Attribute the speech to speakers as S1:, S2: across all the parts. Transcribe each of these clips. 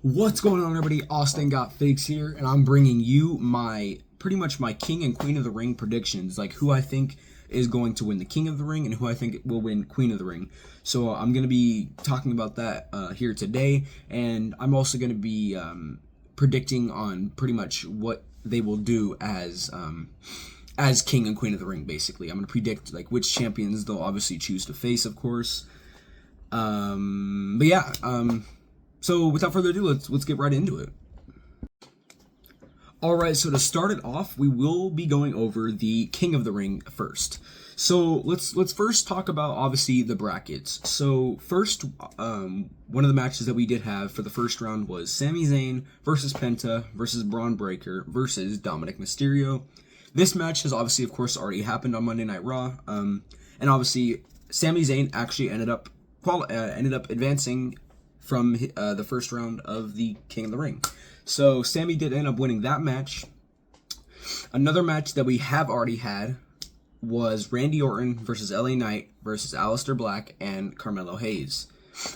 S1: What's going on, everybody? Austin Got Fakes here, and I'm bringing you pretty much my King and Queen of the Ring predictions, like who I think is going to win the King of the Ring and who I think will win Queen of the Ring. So I'm going to be talking about that here today, and I'm also going to be predicting on pretty much what they will do as King and Queen of the Ring. Basically, I'm going to predict like which champions they'll obviously choose to face, of course. But yeah. So without further ado, let's get right into it. Alright, so to start it off, we will be going over the King of the Ring first. So let's first talk about, obviously, the brackets. So first, one of the matches that we did have for the first round was Sami Zayn versus Penta versus Braun Breaker versus Dominic Mysterio. This match has obviously, of course, already happened on Monday Night Raw. And obviously, Sami Zayn actually ended up advancing from the first round of the King of the Ring. So Sami did end up winning that match. Another match that we have already had was Randy Orton versus LA Knight versus Aleister Black and Carmelo Hayes.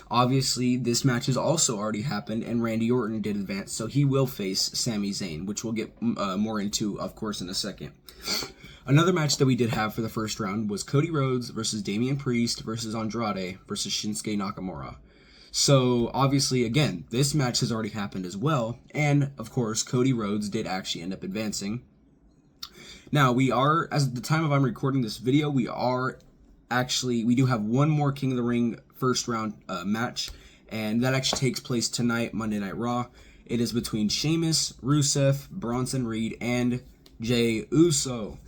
S1: Obviously, this match has also already happened, and Randy Orton did advance, so he will face Sami Zayn, which we'll get more into, of course, in a second. Another match that we did have for the first round was Cody Rhodes versus Damian Priest versus Andrade versus Shinsuke Nakamura. So, obviously, again, this match has already happened as well, and, of course, Cody Rhodes did actually end up advancing. Now, we are, as the time of I'm recording this video, we do have one more King of the Ring first round match, and that actually takes place tonight, Monday Night Raw. It is between Sheamus, Rusev, Bronson Reed, and Jey Uso.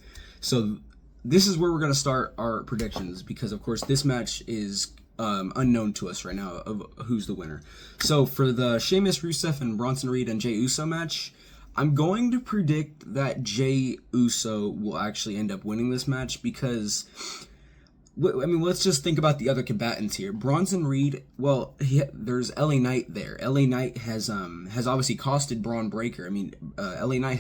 S1: So, this is where we're going to start our predictions, because, of course, this match is unknown to us right now of who's the winner. So for the Sheamus, Rusev, and Bronson Reed and Jey Uso match, I'm going to predict that Jey Uso will actually end up winning this match because, I mean, let's just think about the other combatants here. Bronson Reed, well, there's LA Knight there. LA Knight has obviously costed Braun Breaker. I mean, LA Knight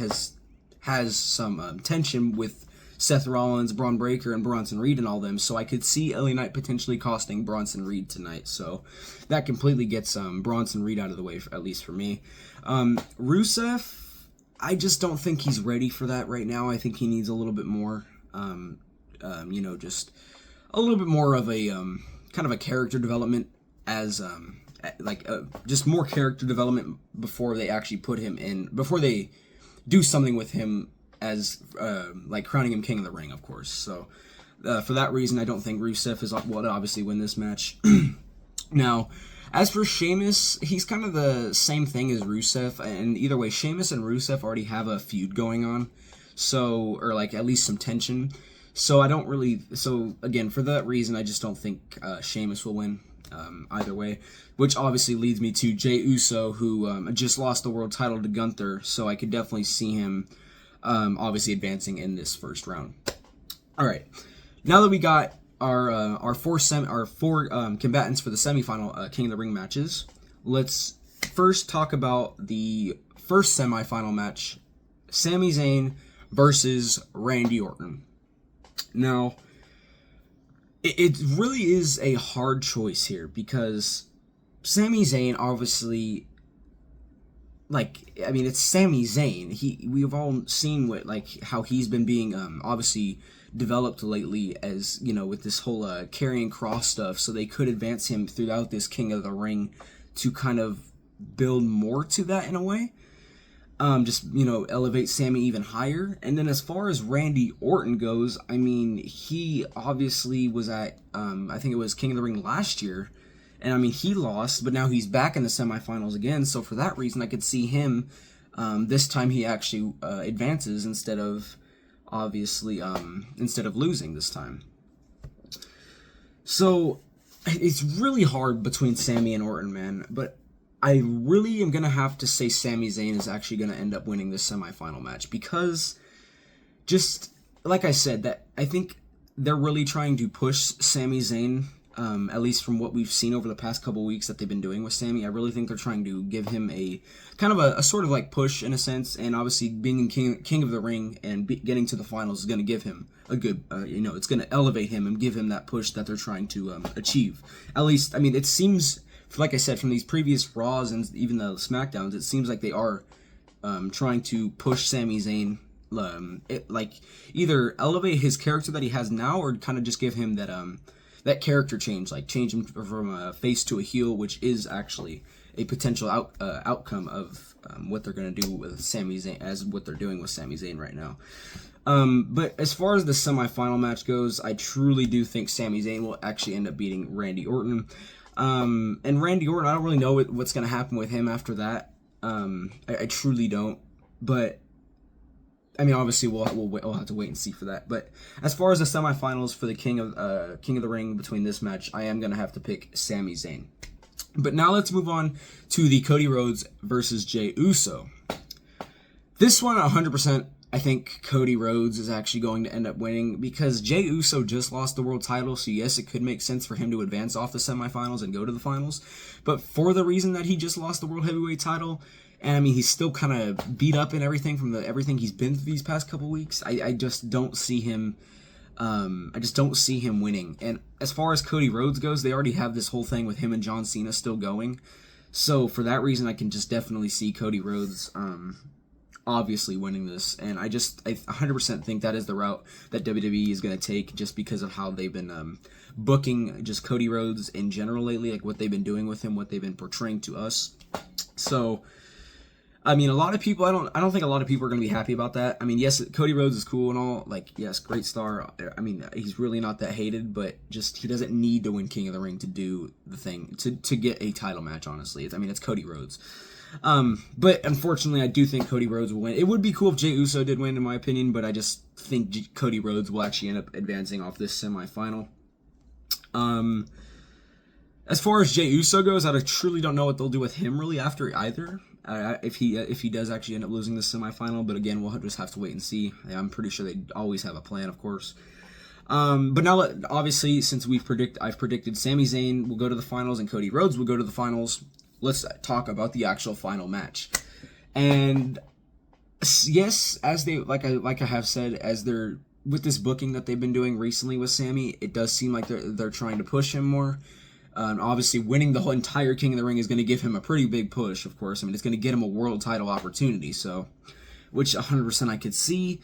S1: has some tension with Seth Rollins, Braun Breaker, and Bronson Reed and all them, so I could see LA Knight potentially costing Bronson Reed tonight, so that completely gets Bronson Reed out of the way, at least for me. Rusev, I just don't think he's ready for that right now. I think he needs a little bit more, just a little bit more of a kind of a character development as just more character development before they actually put him in, before they do something with him as crowning him King of the Ring, of course. So for that reason, I don't think Rusev will obviously win this match. Now, as for Sheamus, he's kind of the same thing as Rusev, and either way, Sheamus and Rusev already have a feud going on, so, or like at least some tension. So I don't really, so again, for that reason, I just don't think Sheamus will win either way, which obviously leads me to Jey Uso, who just lost the world title to Gunther, so I could definitely see him obviously advancing in this first round. All right, now that we got our four combatants for the semifinal King of the Ring matches, let's first talk about the first semifinal match: Sami Zayn versus Randy Orton. Now, it really is a hard choice here because Sami Zayn obviously, it's Sami Zayn. We've all seen how he's been being obviously developed lately, as you know, with this whole carrying cross stuff. So they could advance him throughout this King of the Ring to kind of build more to that in a way. Elevate Sami even higher. And then as far as Randy Orton goes, I mean, he obviously was at I think it was King of the Ring last year. And, I mean, he lost, but now he's back in the semifinals again. So, for that reason, I could see him, this time he actually advances instead of, obviously, instead of losing this time. So, it's really hard between Sami and Orton, man. But I really am going to have to say Sami Zayn is actually going to end up winning this semifinal match. Because, just, like I said, that I think they're really trying to push Sami Zayn, at least from what we've seen over the past couple weeks that they've been doing with Sami. I really think they're trying to give him a kind of a sort of like push in a sense, and obviously being in King of the Ring and getting to the finals is going to give him a good, it's going to elevate him and give him that push that they're trying to achieve. At least, I mean, it seems like I said, from these previous Raws and even the SmackDowns, it seems like they are trying to push Sami Zayn, like either elevate his character that he has now, or kind of just give him that character change, like change him from a face to a heel, which is actually a potential outcome of what they're going to do with Sami Zayn, as what they're doing with Sami Zayn right now. But as far as the semifinal match goes, I truly do think Sami Zayn will actually end up beating Randy Orton. And Randy Orton, I don't really know what's going to happen with him after that. I truly don't. But I mean, obviously we'll have to wait and see for that. But as far as the semifinals for the King of the Ring between this match, I am going to have to pick Sami Zayn. But now let's move on to the Cody Rhodes versus Jey Uso. This one, 100%, I think Cody Rhodes is actually going to end up winning, because Jey Uso just lost the world title, so yes, it could make sense for him to advance off the semifinals and go to the finals. But for the reason that he just lost the world heavyweight title, and I mean, he's still kind of beat up and everything from everything he's been through these past couple weeks, I just don't see him. I just don't see him winning. And as far as Cody Rhodes goes, they already have this whole thing with him and John Cena still going. So for that reason, I can just definitely see Cody Rhodes obviously winning this. And I 100% think that is the route that WWE is going to take, just because of how they've been booking just Cody Rhodes in general lately, like what they've been doing with him, what they've been portraying to us. So I mean, a lot of people, I don't think a lot of people are going to be happy about that. I mean, yes, Cody Rhodes is cool and all, like, yes, great star. I mean, he's really not that hated, but just he doesn't need to win King of the Ring to do the thing, to get a title match, honestly. I mean, it's Cody Rhodes. But unfortunately, I do think Cody Rhodes will win. It would be cool if Jey Uso did win, in my opinion, but I just think Cody Rhodes will actually end up advancing off this semifinal. As far as Jey Uso goes, I truly don't know what they'll do with him really after either. If he does actually end up losing this semifinal, but again, we'll just have to wait and see. I'm pretty sure they always have a plan, of course. But now, obviously, since I've predicted Sami Zayn will go to the finals and Cody Rhodes will go to the finals, let's talk about the actual final match. And yes, as they like I have said, as they're with this booking that they've been doing recently with Sami, it does seem like they're trying to push him more. Obviously, winning the whole entire King of the Ring is going to give him a pretty big push, of course. I mean, it's going to get him a world title opportunity, so, which 100% I could see.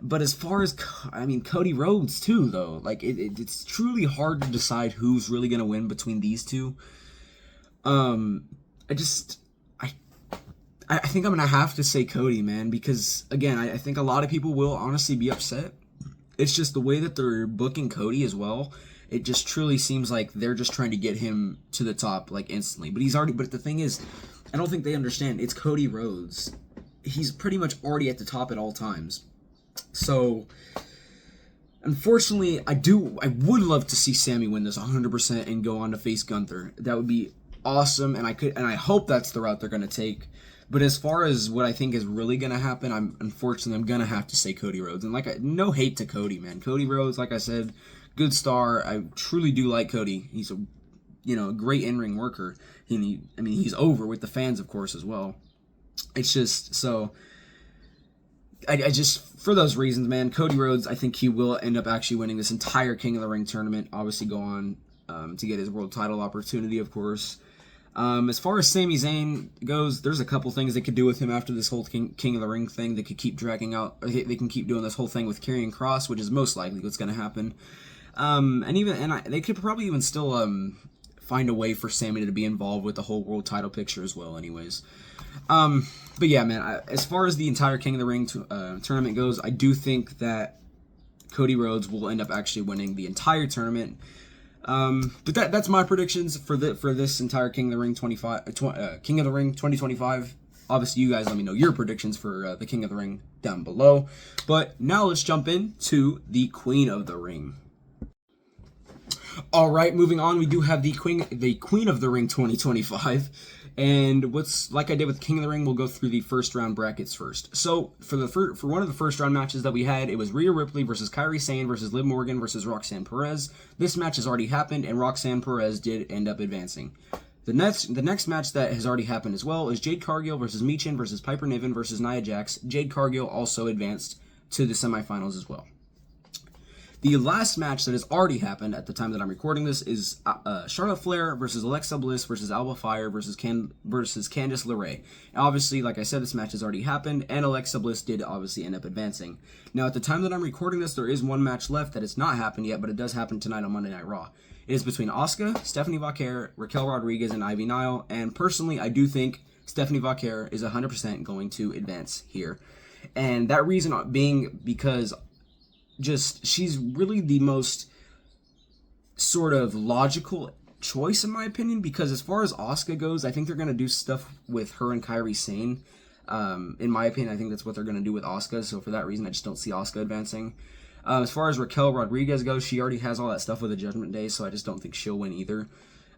S1: But as far as, I mean, Cody Rhodes, too, though. Like, it's truly hard to decide who's really going to win between these two. I think I'm going to have to say Cody, man, because, again, I think a lot of people will honestly be upset. It's just the way that they're booking Cody as well. It just truly seems like they're just trying to get him to the top, like, instantly. But the thing is, I don't think they understand. It's Cody Rhodes. He's pretty much already at the top at all times. So, unfortunately, I would love to see Sami win this 100% and go on to face Gunther. That would be awesome, and I hope that's the route they're going to take. But as far as what I think is really going to happen, I'm going to have to say Cody Rhodes. And no hate to Cody, man. Cody Rhodes, like I said, good star. I truly do like Cody. He's a great in-ring worker. He's over with the fans, of course, as well. It's just, so, I just, for those reasons, man, Cody Rhodes, I think he will end up actually winning this entire King of the Ring tournament. Obviously go on to get his world title opportunity, of course. As far as Sami Zayn goes, there's a couple things they could do with him after this whole King of the Ring thing. They could keep dragging out, they can keep doing this whole thing with Karrion Kross, which is most likely what's going to happen. They could probably even still find a way for Sami to be involved with the whole world title picture as well, anyways. But yeah, man, as far as the entire King of the Ring tournament goes, I do think that Cody Rhodes will end up actually winning the entire tournament. But that's my predictions for this entire King of the Ring 2025. Obviously, you guys let me know your predictions for the King of the Ring down below. But now let's jump into the Queen of the Ring. All right, moving on, we do have the Queen of the Ring 2025, and like I did with King of the Ring, we'll go through the first round brackets first. So for one of the first round matches that we had, it was Rhea Ripley versus Kairi Sane versus Liv Morgan versus Roxanne Perez. This match has already happened, and Roxanne Perez did end up advancing. The next match that has already happened as well is Jade Cargill versus Michin versus Piper Niven versus Nia Jax. Jade Cargill also advanced to the semifinals as well. the last match that has already happened at the time that I'm recording this is Charlotte Flair versus Alexa Bliss versus Alba Fire versus Candice LeRae. Obviously, like I said, this match has already happened, and Alexa Bliss did obviously end up advancing. Now, at the time that I'm recording this, there is one match left that has not happened yet, but it does happen tonight on Monday Night Raw. It is between Asuka, Stephanie Vaquer, Raquel Rodriguez, and Ivy Nile, and personally, I do think Stephanie Vaquer is 100% going to advance here. And that reason being because she's really the most sort of logical choice in my opinion, because as far as Asuka goes, I think they're going to do stuff with her and Kairi Sane. In my opinion, I think that's what they're going to do with Asuka, so for that reason, I just don't see Asuka advancing. As far as Raquel Rodriguez goes, she already has all that stuff with the Judgment Day, so I just don't think she'll win either.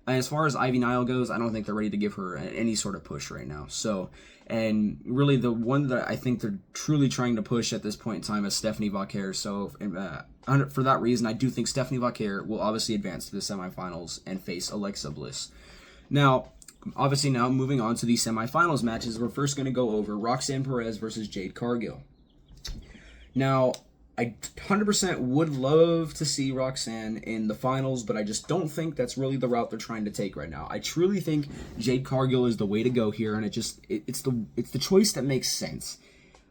S1: And as far as Ivy Nile goes, I don't think they're ready to give her any sort of push right now. So, and really the one that I think they're truly trying to push at this point in time is Stephanie Vaquer. So, for that reason, I do think Stephanie Vaquer will obviously advance to the semifinals and face Alexa Bliss. Now, obviously now moving on to the semifinals matches, we're first going to go over Roxanne Perez versus Jade Cargill. Now, I 100% would love to see Roxanne in the finals, but I just don't think that's really the route they're trying to take right now. I truly think Jade Cargill is the way to go here, and it's the choice that makes sense.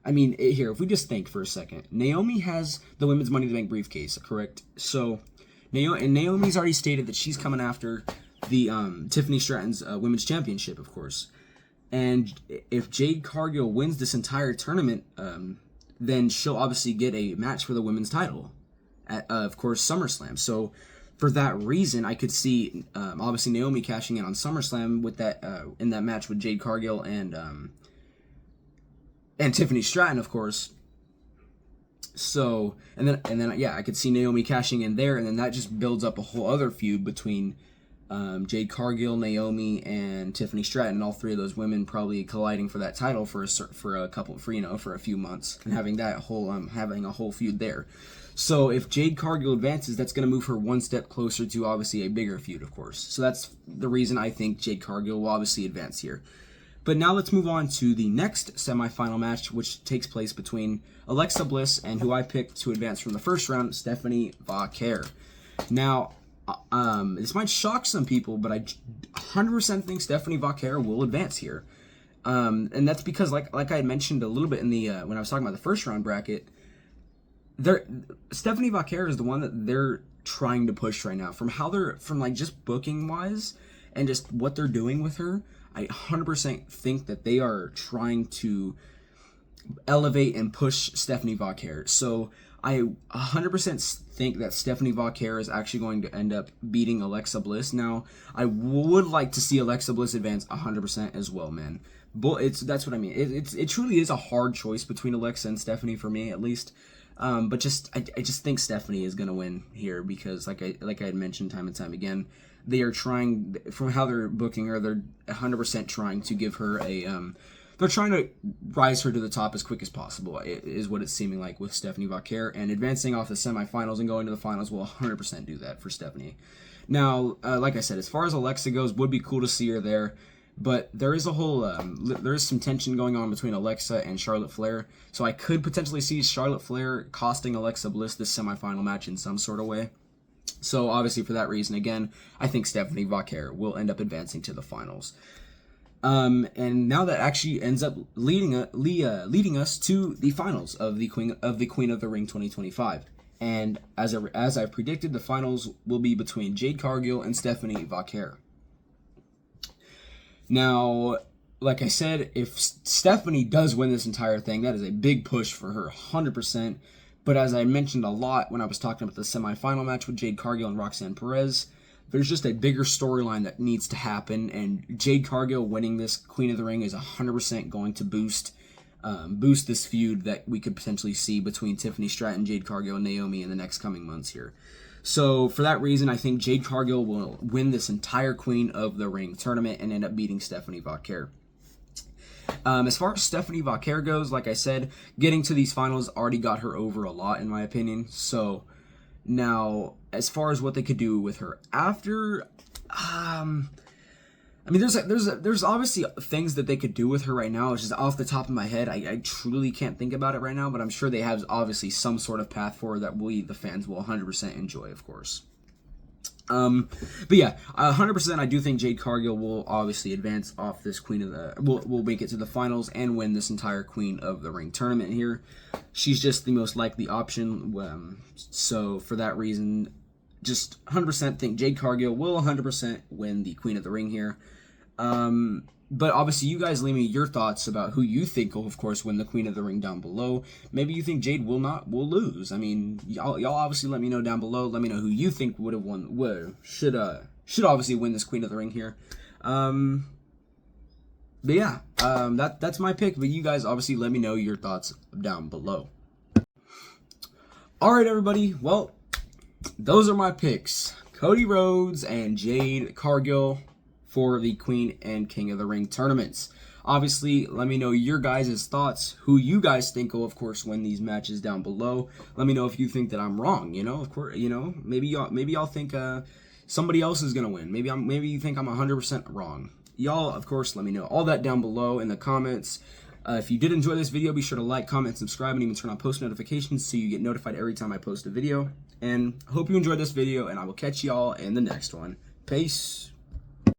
S1: I mean, here, if we just think for a second, Naomi has the Women's Money in the Bank briefcase, correct? So, Naomi's already stated that she's coming after the Tiffany Stratton's Women's Championship, of course. And if Jade Cargill wins this entire tournament, then she'll obviously get a match for the women's title at, of course, SummerSlam. So, for that reason, I could see, obviously, Naomi cashing in on SummerSlam with that, in that match with Jade Cargill and Tiffany Stratton, of course. So, and then, yeah, I could see Naomi cashing in there, and then that just builds up a whole other feud between Jade Cargill, Naomi, and Tiffany Stratton. All three of those women probably colliding for that title for a few months, and having that whole having a whole feud there. So if Jade Cargill advances, that's going to move her one step closer to obviously a bigger feud, of course. So that's the reason I think Jade Cargill will obviously advance here. But now let's move on to the next semifinal match, which takes place between Alexa Bliss and who I picked to advance from the first round, Stephanie Vaquer. Now, this might shock some people, but I 100% think Stephanie Vaquer will advance here. And that's because, like I had mentioned a little bit in the when I was talking about the first round bracket, Stephanie Vaquer is the one that they're trying to push right now. From just booking wise and just what they're doing with her, I 100% think that they are trying to elevate and push Stephanie Vaquer. So I 100% think that Stephanie Vaquer is actually going to end up beating Alexa Bliss. Now, I would like to see Alexa Bliss advance 100% as well, man. But that's what I mean. It truly is a hard choice between Alexa and Stephanie for me, at least. But I just think Stephanie is going to win here because, like I had mentioned time and time again, they are trying, from how they're booking her, they're 100% trying to give her they're trying to rise her to the top as quick as possible, is what it's seeming like with Stephanie Vaquer. And advancing off the semifinals and going to the finals will 100% do that for Stephanie. Now, like I said, as far as Alexa goes, would be cool to see her there. But there is there is some tension going on between Alexa and Charlotte Flair. So I could potentially see Charlotte Flair costing Alexa Bliss this semifinal match in some sort of way. So obviously for that reason, again, I think Stephanie Vaquer will end up advancing to the finals. And now that actually ends up leading us to the finals of the Queen of the Ring 2025. And as I've predicted, the finals will be between Jade Cargill and Stephanie Vaquer. Now, like I said, if Stephanie does win this entire thing, that is a big push for her, 100%. But as I mentioned a lot when I was talking about the semifinal match with Jade Cargill and Roxanne Perez, there's just a bigger storyline that needs to happen, and Jade Cargill winning this Queen of the Ring is 100% going to boost this feud that we could potentially see between Tiffany Stratton, Jade Cargill, and Naomi in the next coming months here. So for that reason, I think Jade Cargill will win this entire Queen of the Ring tournament and end up beating Stephanie Vaquer. As far as Stephanie Vaquer goes, like I said, getting to these finals already got her over a lot, in my opinion. So now, as far as what they could do with her after, I mean, there's obviously things that they could do with her right now. It's just off the top of my head. I truly can't think about it right now, but I'm sure they have obviously some sort of path for her that we, the fans, will 100% enjoy, of course. But yeah, 100% I do think Jade Cargill will obviously advance off this Queen of the... will make it to the finals and win this entire Queen of the Ring tournament here. She's just the most likely option. So for that reason, just 100% think Jade Cargill will 100% win the Queen of the Ring here. But obviously, you guys leave me your thoughts about who you think will, of course, win the Queen of the Ring down below. Maybe you think Jade will lose. I mean, y'all obviously let me know down below. Let me know who you think would have won, should obviously win this Queen of the Ring here. But yeah, that's my pick. But you guys obviously let me know your thoughts down below. All right, everybody. Well, those are my picks: Cody Rhodes and Jade Cargill for the Queen and King of the Ring tournaments. Obviously, let me know your guys' thoughts, who you guys think will, of course, win these matches down below. Let me know if you think that I'm wrong. Of course, maybe y'all think somebody else is gonna win. Maybe you think I'm 100% wrong. Y'all, of course, let me know all that down below in the comments. If you did enjoy this video, be sure to like, comment, subscribe, and even turn on post notifications so you get notified every time I post a video. And hope you enjoyed this video, and I will catch y'all in the next one. Peace.